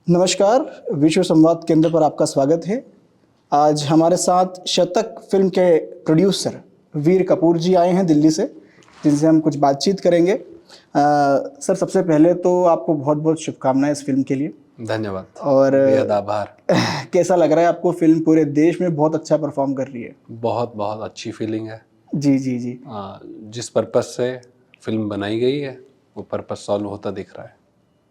नमस्कार, विश्व संवाद केंद्र पर आपका स्वागत है। आज हमारे साथ शतक फिल्म के प्रोड्यूसर वीर कपूर जी आए हैं दिल्ली से, जिनसे हम कुछ बातचीत करेंगे। सर, सबसे पहले तो आपको बहुत बहुत शुभकामनाएं इस फिल्म के लिए। धन्यवाद और बेहद आभार। कैसा लग रहा है आपको? फिल्म पूरे देश में बहुत अच्छा परफॉर्म कर रही है। बहुत बहुत अच्छी फीलिंग है। जी जी जी। जिस पर्पस से फिल्म बनाई गई है वो पर्पस सॉल्व होता दिख रहा है।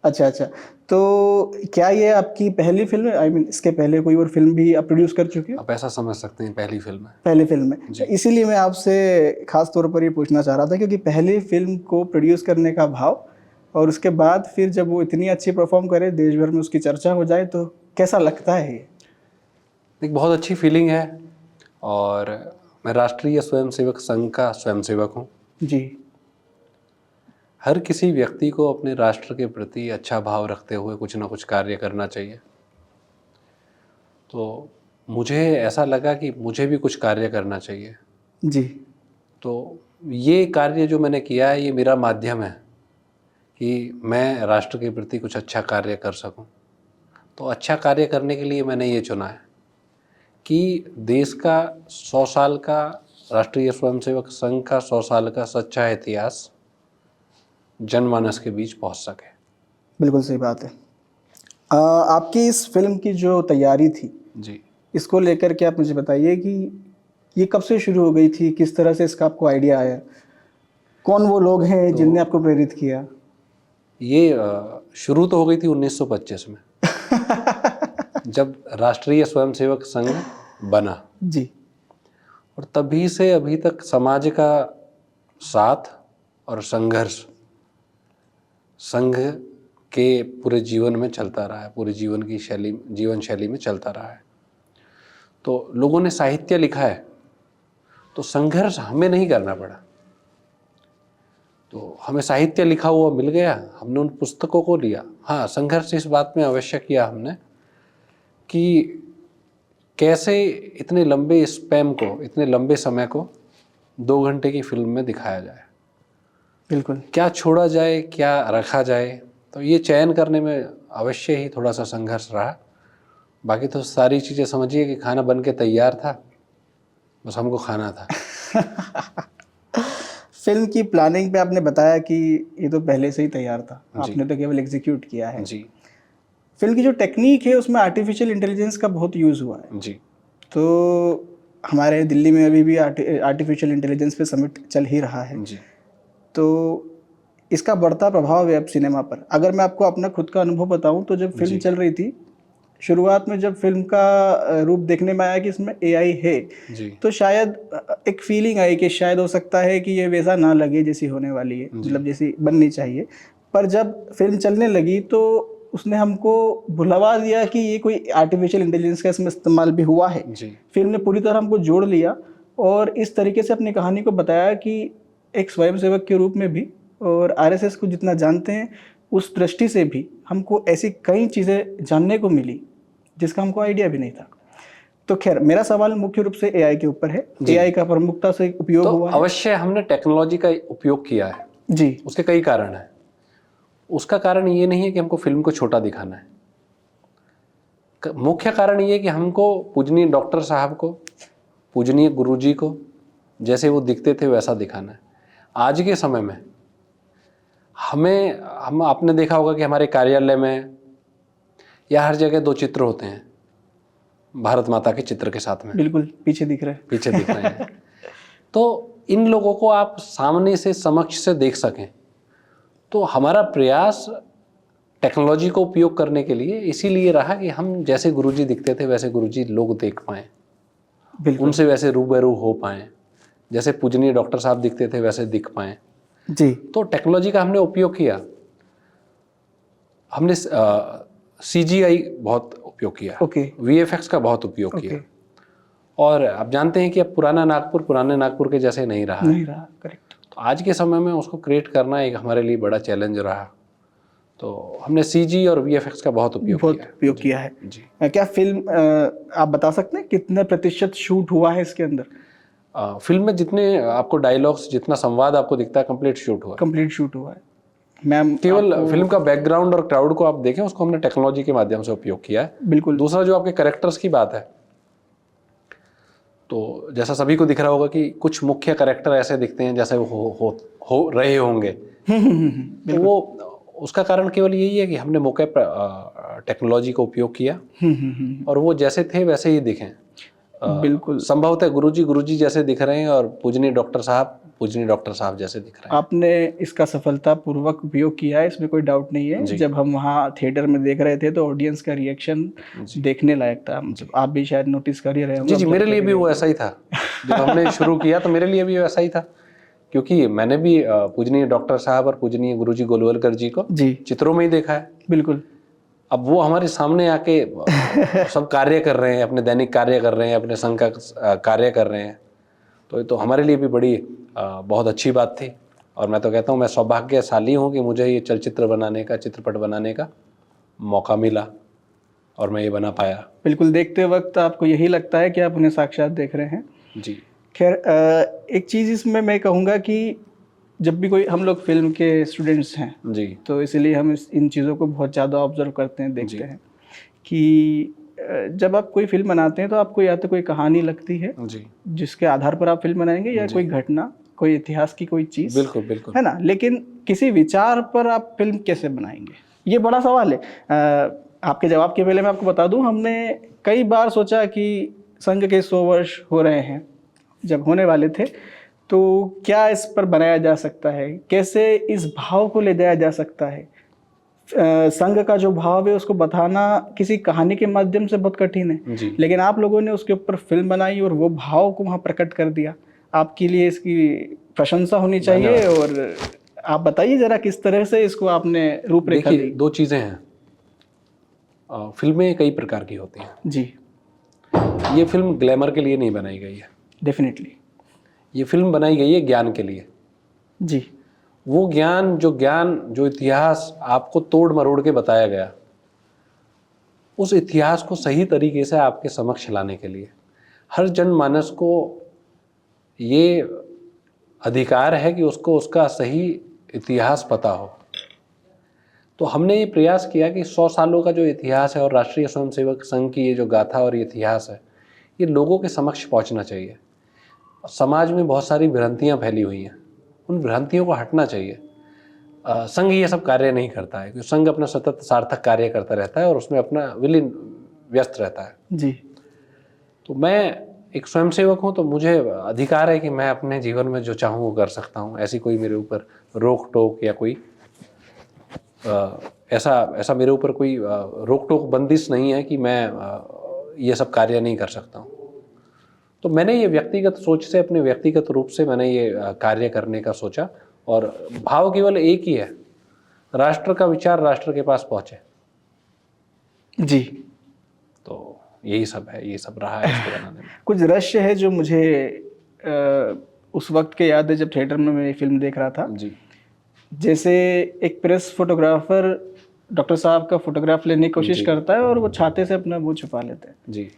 अच्छा अच्छा, तो क्या ये आपकी पहली फिल्म है? इसके पहले कोई और फिल्म भी आप प्रोड्यूस कर चुके हो? आप ऐसा समझ सकते हैं, पहली फिल्म है। पहली फिल्म है, इसीलिए मैं आपसे खास तौर पर ये पूछना चाह रहा था, क्योंकि पहली फिल्म को प्रोड्यूस करने का भाव और उसके बाद फिर जब वो इतनी अच्छी परफॉर्म करे, देश भर में उसकी चर्चा हो जाए, तो कैसा लगता है ये? एक बहुत अच्छी फीलिंग है। और मैं राष्ट्रीय स्वयंसेवक संघ का स्वयंसेवक हूँ। जी। हर किसी व्यक्ति को अपने राष्ट्र के प्रति अच्छा भाव रखते हुए कुछ ना कुछ कार्य करना चाहिए। तो मुझे ऐसा लगा कि मुझे भी कुछ कार्य करना चाहिए। जी। तो ये कार्य जो मैंने किया है, ये मेरा माध्यम है कि मैं राष्ट्र के प्रति कुछ अच्छा कार्य कर सकूं। तो अच्छा कार्य करने के लिए मैंने ये चुना है कि देश का 100 साल का, राष्ट्रीय स्वयंसेवक संघ का 100 साल का सच्चा इतिहास जनमानस के बीच पहुंच सके। बिल्कुल सही बात है। आपकी इस फिल्म की जो तैयारी थी जी, इसको लेकर के आप मुझे बताइए कि ये कब से शुरू हो गई थी, किस तरह से इसका आपको आइडिया आया, कौन वो लोग हैं जिनने आपको प्रेरित किया? ये शुरू तो हो गई थी 1925 में जब राष्ट्रीय स्वयंसेवक संघ बना। जी। और तभी से अभी तक समाज का साथ और संघर्ष संघ के पूरे जीवन में चलता रहा है, पूरे जीवन शैली में चलता रहा है। तो लोगों ने साहित्य लिखा है, तो संघर्ष हमें नहीं करना पड़ा। तो हमें साहित्य लिखा हुआ मिल गया, हमने उन पुस्तकों को लिया। हाँ, संघर्ष इस बात में अवश्य किया हमने कि कैसे इतने लंबे स्पैम को, इतने लंबे समय को 2 घंटे की फिल्म में दिखाया जाए। बिल्कुल। क्या छोड़ा जाए, क्या रखा जाए, तो ये चयन करने में अवश्य ही थोड़ा सा संघर्ष रहा। बाकी तो सारी चीज़ें समझिए कि खाना बन के तैयार था, बस हमको खाना था। फिल्म की प्लानिंग पे आपने बताया कि ये तो पहले से ही तैयार था, आपने तो केवल एग्जीक्यूट किया है। जी फिल्म की जो टेक्निक है उसमें आर्टिफिशियल इंटेलिजेंस का बहुत यूज़ हुआ है। जी। तो हमारे दिल्ली में अभी भी आर्टिफिशियल इंटेलिजेंस पे समिट चल ही रहा है। जी। तो इसका बढ़ता प्रभाव है अब सिनेमा पर। अगर मैं आपको अपना खुद का अनुभव बताऊं, तो जब फिल्म चल रही थी, शुरुआत में जब फिल्म का रूप देखने में आया कि इसमें एआई है, तो शायद एक फीलिंग आई कि शायद हो सकता है कि ये वैसा ना लगे जैसी होने वाली है, मतलब जैसी बननी चाहिए। पर जब फिल्म चलने लगी तो उसने हमको भुलवा दिया कि ये कोई आर्टिफिशियल इंटेलिजेंस का इसमें इस्तेमाल भी हुआ है। फिल्म ने पूरी तरह हमको जोड़ लिया और इस तरीके से अपनी कहानी को बताया कि एक स्वयंसेवक के रूप में भी और आरएसएस को जितना जानते हैं उस दृष्टि से भी हमको ऐसी कई चीज़ें जानने को मिली जिसका हमको आइडिया भी नहीं था। तो खैर, मेरा सवाल मुख्य रूप से एआई के ऊपर है। एआई का प्रमुखता से उपयोग तो हुआ है। अवश्य हमने टेक्नोलॉजी का उपयोग किया है जी। उसके कई कारण हैं। उसका कारण ये नहीं है कि हमको फिल्म को छोटा दिखाना है। मुख्य कारण ये है कि हमको पूजनीय डॉक्टर साहब को, पूजनीय गुरुजी को जैसे वो दिखते थे वैसा दिखाना है। आज के समय में हम आपने देखा होगा कि हमारे कार्यालय में या हर जगह 2 चित्र होते हैं, भारत माता के चित्र के साथ में। बिल्कुल पीछे दिख रहे हैं। तो इन लोगों को आप सामने से, समक्ष से देख सकें, तो हमारा प्रयास टेक्नोलॉजी को उपयोग करने के लिए इसीलिए रहा कि हम जैसे गुरुजी दिखते थे वैसे गुरुजी लोग देख पाएँ, उनसे वैसे रूबरू हो पाएँ, जैसे पूजनीय डॉक्टर साहब दिखते थे वैसे दिख पाएँ। जी। तो टेक्नोलॉजी का हमने उपयोग किया। हमने CGI बहुत उपयोग किया, VFX का बहुत उपयोग किया। और आप जानते हैं कि अब पुराने नागपुर के जैसे नहीं रहा। करेक्ट। तो आज के समय में उसको क्रिएट करना एक हमारे लिए बड़ा चैलेंज रहा। तो हमने CG और VFX का बहुत उपयोग किया है। जी। क्या फिल्म आप बता सकते हैं कितने प्रतिशत शूट हुआ है इसके अंदर? फिल्म में जितने आपको डायलॉग्स, जितना संवाद आपको दिखता है, कंप्लीट शूट हुआ है। मैम केवल फिल्म का बैकग्राउंड और क्राउड को आप देखें, उसको हमने टेक्नोलॉजी के माध्यम से उपयोग किया है। बिल्कुल दूसरा जो आपके कैरेक्टर्स की बात है, तो जैसा सभी को दिख रहा होगा कि कुछ मुख्य कैरेक्टर ऐसे दिखते हैं जैसे वो हो रहे होंगे, तो वो उसका कारण केवल यही है कि हमने मौके पर टेक्नोलॉजी का उपयोग किया और वो जैसे थे वैसे ही दिखें। बिल्कुल संभवतः गुरुजी जैसे दिख रहे हैं और पूजनीय डॉक्टर साहब जैसे दिख रहे हैं। आपने इसका सफलतापूर्वक उपयोग किया है, इसमें कोई डाउट नहीं है। जब हम वहाँ थिएटर में देख रहे थे तो ऑडियंस का रिएक्शन देखने लायक था। मतलब आप भी शायद नोटिस कर ही रहे होंगे। जी, मेरे लिए भी वो ऐसा ही था। जब हमने शुरू किया तो मेरे लिए भी वैसा ही था, क्योंकि मैंने भी पूजनीय डॉक्टर साहब और पूजनीय गुरुजी गोलवलकर जी को चित्रों में ही देखा है। बिल्कुल। अब वो हमारे सामने आके सब कार्य कर रहे हैं, अपने दैनिक कार्य कर रहे हैं, अपने संघ का कार्य कर रहे हैं, तो ये तो हमारे लिए भी बड़ी बहुत अच्छी बात थी। और मैं तो कहता हूँ मैं सौभाग्यशाली हूँ कि मुझे ये चलचित्र बनाने का, चित्रपट बनाने का मौका मिला और मैं ये बना पाया। बिल्कुल, देखते वक्त आपको यही लगता है कि आप उन्हें साक्षात देख रहे हैं। जी। खैर, एक चीज़ इसमें मैं कहूँगा कि जब भी कोई, हम लोग फिल्म के स्टूडेंट्स हैं जी, तो इसीलिए हम इन चीज़ों को बहुत ज़्यादा ऑब्जर्व करते हैं, देखते हैं कि जब आप कोई फिल्म बनाते हैं तो आपको या तो कोई कहानी लगती है जी, जिसके आधार पर आप फिल्म बनाएंगे, या कोई घटना, कोई इतिहास की कोई चीज़, बिल्कुल बिल्कुल, है ना। लेकिन किसी विचार पर आप फिल्म कैसे बनाएंगे, ये बड़ा सवाल है। आपके जवाब के पहले मैं आपको बता दूं, हमने कई बार सोचा कि संघ के 100 वर्ष हो रहे हैं, जब होने वाले थे, तो क्या इस पर बनाया जा सकता है, कैसे इस भाव को ले जाया जा सकता है। संघ का जो भाव है उसको बताना किसी कहानी के माध्यम से बहुत कठिन है, लेकिन आप लोगों ने उसके ऊपर फिल्म बनाई और वो भाव को वहाँ प्रकट कर दिया। आपके लिए इसकी प्रशंसा होनी चाहिए। और आप बताइए जरा किस तरह से इसको आपने रूपरेखा दी। दो चीज़ें हैं, फिल्में कई प्रकार की होती हैं जी। ये फिल्म ग्लैमर के लिए नहीं बनाई गई है, डेफिनेटली। ये फिल्म बनाई गई है ज्ञान के लिए। जी। वो ज्ञान जो इतिहास आपको तोड़ मरोड़ के बताया गया, उस इतिहास को सही तरीके से आपके समक्ष लाने के लिए हर जनमानस को ये अधिकार है कि उसको उसका सही इतिहास पता हो। तो हमने ये प्रयास किया कि 100 सालों का जो इतिहास है और राष्ट्रीय स्वयंसेवक संघ की ये जो गाथा और ये इतिहास है, ये लोगों के समक्ष पहुंचना चाहिए। समाज में बहुत सारी भ्रांतियां फैली हुई हैं, उन भ्रांतियों को हटना चाहिए। संघ ये सब कार्य नहीं करता है, क्योंकि संघ अपना सतत सार्थक कार्य करता रहता है और उसमें अपना विलीन व्यस्त रहता है। जी। तो मैं एक स्वयंसेवक हूँ, तो मुझे अधिकार है कि मैं अपने जीवन में जो चाहूँ वो कर सकता हूँ। ऐसी कोई मेरे ऊपर रोक टोक या कोई ऐसा मेरे ऊपर कोई रोक टोक बंदिश नहीं है कि मैं ये सब कार्य नहीं कर सकता हूँ। तो मैंने ये व्यक्तिगत सोच से, अपने व्यक्तिगत रूप से मैंने ये कार्य करने का सोचा, और भाव केवल एक ही है, राष्ट्र का विचार राष्ट्र के पास पहुँचे। जी। तो यही सब है, ये सब रहा है इसको बनाने में। कुछ दृश्य है जो मुझे उस वक्त के याद है जब थिएटर में मैं ये फिल्म देख रहा था। जी। जैसे एक प्रेस फोटोग्राफर डॉक्टर साहब का फोटोग्राफ लेने की कोशिश करता है और वो छाते से अपना मुंह छुपा लेते हैं। जी।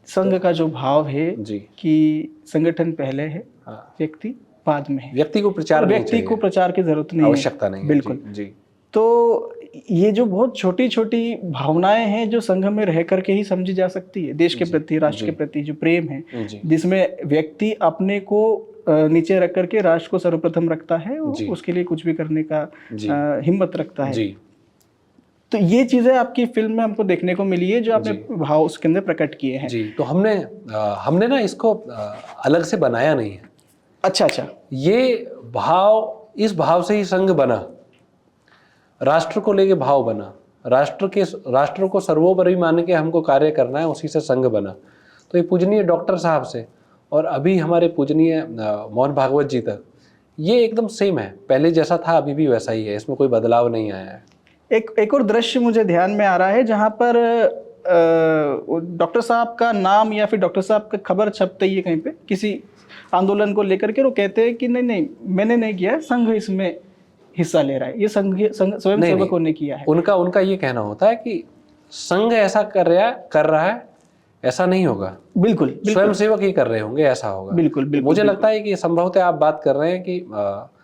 संघ का जो भाव है जी, कि संगठन पहले है, हाँ, व्यक्ति बाद में है। व्यक्ति को प्रचार की जरूरत नहीं है, आवश्यकता नहीं है। बिल्कुल। जी। तो ये जो बहुत छोटी छोटी भावनाएं हैं जो संघ में रह करके ही समझी जा सकती है, देश के प्रति, राष्ट्र के प्रति जो प्रेम है, जिसमें व्यक्ति अपने को नीचे रख करके राष्ट्र को सर्वप्रथम रखता है, उसके लिए कुछ भी करने का हिम्मत रखता है। जी। तो ये चीजें आपकी फिल्म में हमको देखने को मिली है, जो आपने भाव उसके अंदर प्रकट किए हैं। जी। तो हमने ना इसको अलग से बनाया नहीं है। अच्छा। ये भाव, इस भाव से ही संघ बना, राष्ट्र को लेके भाव बना, राष्ट्र को सर्वोपरि मान के हमको कार्य करना है, उसी से संघ बना। तो ये पूजनीय डॉक्टर साहब से और अभी हमारे पूजनीय मोहन भागवत जी तक ये एकदम सेम है, पहले जैसा था अभी भी वैसा ही है, इसमें कोई बदलाव नहीं आया है। एक और दृश्य मुझे ध्यान में आ रहा है जहाँ पर डॉक्टर साहब का नाम या फिर डॉक्टर साहब का खबर छपते ही है कहीं पे किसी आंदोलन को लेकर के, वो कहते हैं कि नहीं मैंने नहीं किया, संघ इसमें हिस्सा ले रहा है, ये स्वयं सेवकों ने किया है। उनका ये कहना होता है कि संघ ऐसा कर रहा है, ऐसा नहीं होगा। बिल्कुल। स्वयं सेवक ही कर रहे होंगे, ऐसा होगा। बिल्कुल। मुझे लगता है कि संभवतः आप बात कर रहे हैं कि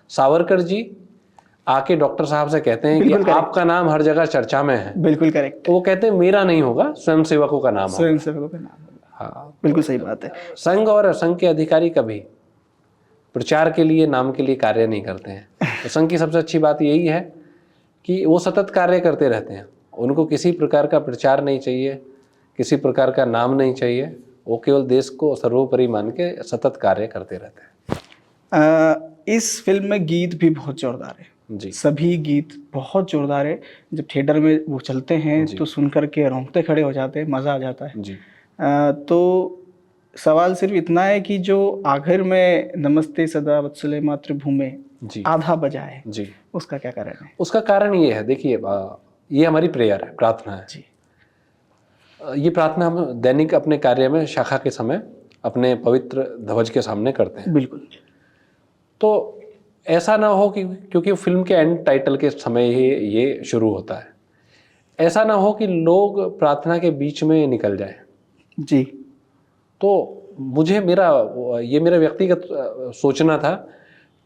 सावरकर जी आके डॉक्टर साहब से कहते हैं कि बिल्कुल correct। आपका नाम हर जगह चर्चा में है, बिल्कुल करेक्ट, तो वो कहते हैं मेरा नहीं होगा, स्वयंसेवकों का नाम होगा। स्वयंसेवकों का नाम होगा। हाँ, बिल्कुल सही बात है। संघ और संघ के अधिकारी कभी प्रचार के लिए, नाम के लिए कार्य नहीं करते हैं। तो संघ की सबसे अच्छी बात यही है कि वो सतत कार्य करते रहते हैं, उनको किसी प्रकार का प्रचार नहीं चाहिए, किसी प्रकार का नाम नहीं चाहिए, वो केवल देश को सर्वोपरि मान के सतत कार्य करते रहते हैं। इस फिल्म में गीत भी बहुत जोरदार है, जी सभी गीत बहुत जोरदार है। जब थिएटर में वो चलते हैं तो सुन करके रोंगटे खड़े हो जाते हैं, मज़ा आ जाता है। जी तो सवाल सिर्फ इतना है कि जो आखिर में नमस्ते सदा वत्सले मातृभूमि जी आधा बजा है, जी, उसका क्या कारण है? उसका कारण ये है, देखिए ये हमारी प्रेयर है, प्रार्थना है। जी ये प्रार्थना हम दैनिक अपने कार्य में शाखा के समय अपने पवित्र ध्वज के सामने करते हैं। बिल्कुल। तो ऐसा ना हो कि क्योंकि फिल्म के एंड टाइटल के समय ही ये शुरू होता है, ऐसा ना हो कि लोग प्रार्थना के बीच में निकल जाए। जी तो मुझे ये मेरा व्यक्तिगत सोचना था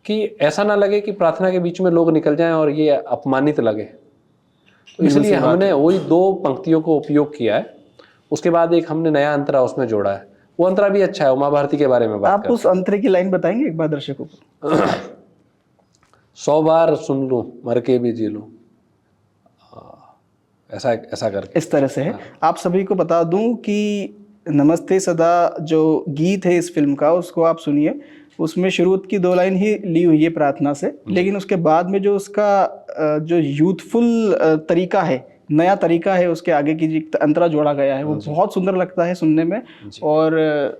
कि ऐसा ना लगे कि प्रार्थना के बीच में लोग निकल जाएं और ये अपमानित लगे। तो इसलिए हमने वही 2 पंक्तियों को उपयोग किया है, उसके बाद एक हमने नया अंतरा उसमें जोड़ा है। वो अंतरा भी अच्छा है, उमा भारती के बारे में बात आप उस अंतरे की लाइन बताएंगे एक बार दर्शकों को? 100 बार सुन लूं मर के भी जी लूं, ऐसा ऐसा करके इस तरह से है। आप सभी को बता दूं कि नमस्ते सदा जो गीत है इस फिल्म का, उसको आप सुनिए। उसमें शुरू की 2 लाइन ही ली हुई है प्रार्थना से, लेकिन उसके बाद में जो उसका जो यूथफुल तरीका है, नया तरीका है, उसके आगे की जो अंतरा जोड़ा गया है, वो बहुत सुंदर लगता है सुनने में और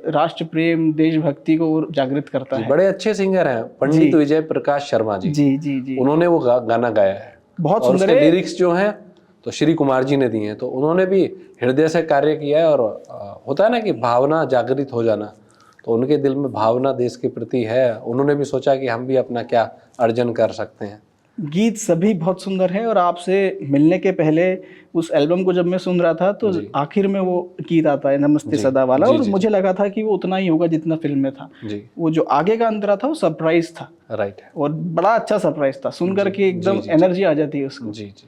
राष्ट्र प्रेम, देशभक्ति को और जागृत करता है। बड़े अच्छे सिंगर हैं पंडित विजय प्रकाश शर्मा जी। जी जी जी, उन्होंने वो गाना गाया है, बहुत और सुंदर उसके है। लिरिक्स जो हैं तो श्री कुमार जी ने दिए हैं। तो उन्होंने भी हृदय से कार्य किया है, और होता है ना कि भावना जागृत हो जाना, तो उनके दिल में भावना देश के प्रति है। उन्होंने भी सोचा कि हम भी अपना क्या अर्जन कर सकते हैं। गीत सभी बहुत सुंदर है, और आपसे मिलने के पहले उस एल्बम को जब मैं सुन रहा था तो आखिर में वो गीत आता है नमस्ते सदा वाला, और मुझे लगा था कि वो उतना ही होगा जितना फिल्म में था। वो जो आगे का अंतरा था वो सरप्राइज था। राइट है, और बड़ा अच्छा सरप्राइज था, सुन करके एकदम एनर्जी आ जाती है उसको। जी जी।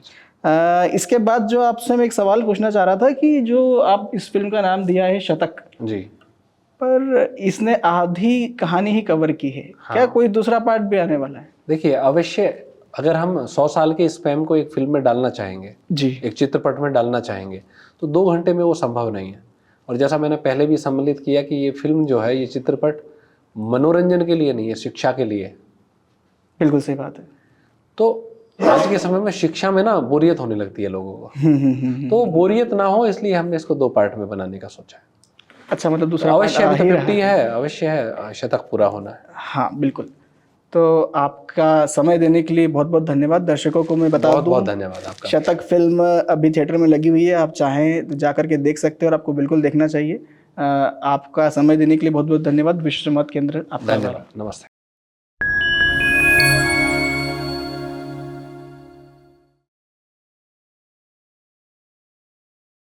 इसके बाद जो आपसे मैं एक सवाल पूछना चाह रहा था कि जो आप इस फिल्म का नाम दिया है शतक, जी, पर इसने आधी कहानी ही कवर की है। क्या कोई दूसरा पार्ट भी आने वाला है? देखिए, अवश्य अगर हम 100 साल के स्पैम को एक फिल्म में डालना चाहेंगे, जी, एक चित्रपट में डालना चाहेंगे, तो 2 घंटे में वो संभव नहीं है। और जैसा मैंने पहले भी सम्मिलित किया कि ये फिल्म जो है, ये चित्रपट मनोरंजन के लिए नहीं है, शिक्षा के लिए है। बिल्कुल सही बात है। तो आज के समय में शिक्षा में ना बोरियत होने लगती है लोगों को, तो बोरियत ना हो इसलिए हमने इसको 2 पार्ट में बनाने का सोचा है। अच्छा, मतलब दूसरा अवश्य अभी तो 50 है, अवश्य है, शतक पूरा होना है। हाँ बिल्कुल। तो आपका समय देने के लिए बहुत बहुत धन्यवाद। दर्शकों को मैं बता दूं, बहुत धन्यवाद आपका। शतक फिल्म अभी थिएटर में लगी हुई है, आप चाहें तो जाकर के देख सकते हैं और आपको बिल्कुल देखना चाहिए। आपका समय देने के लिए बहुत बहुत धन्यवाद। विश्व संवाद केंद्र आपका धन्यवाद, नमस्ते।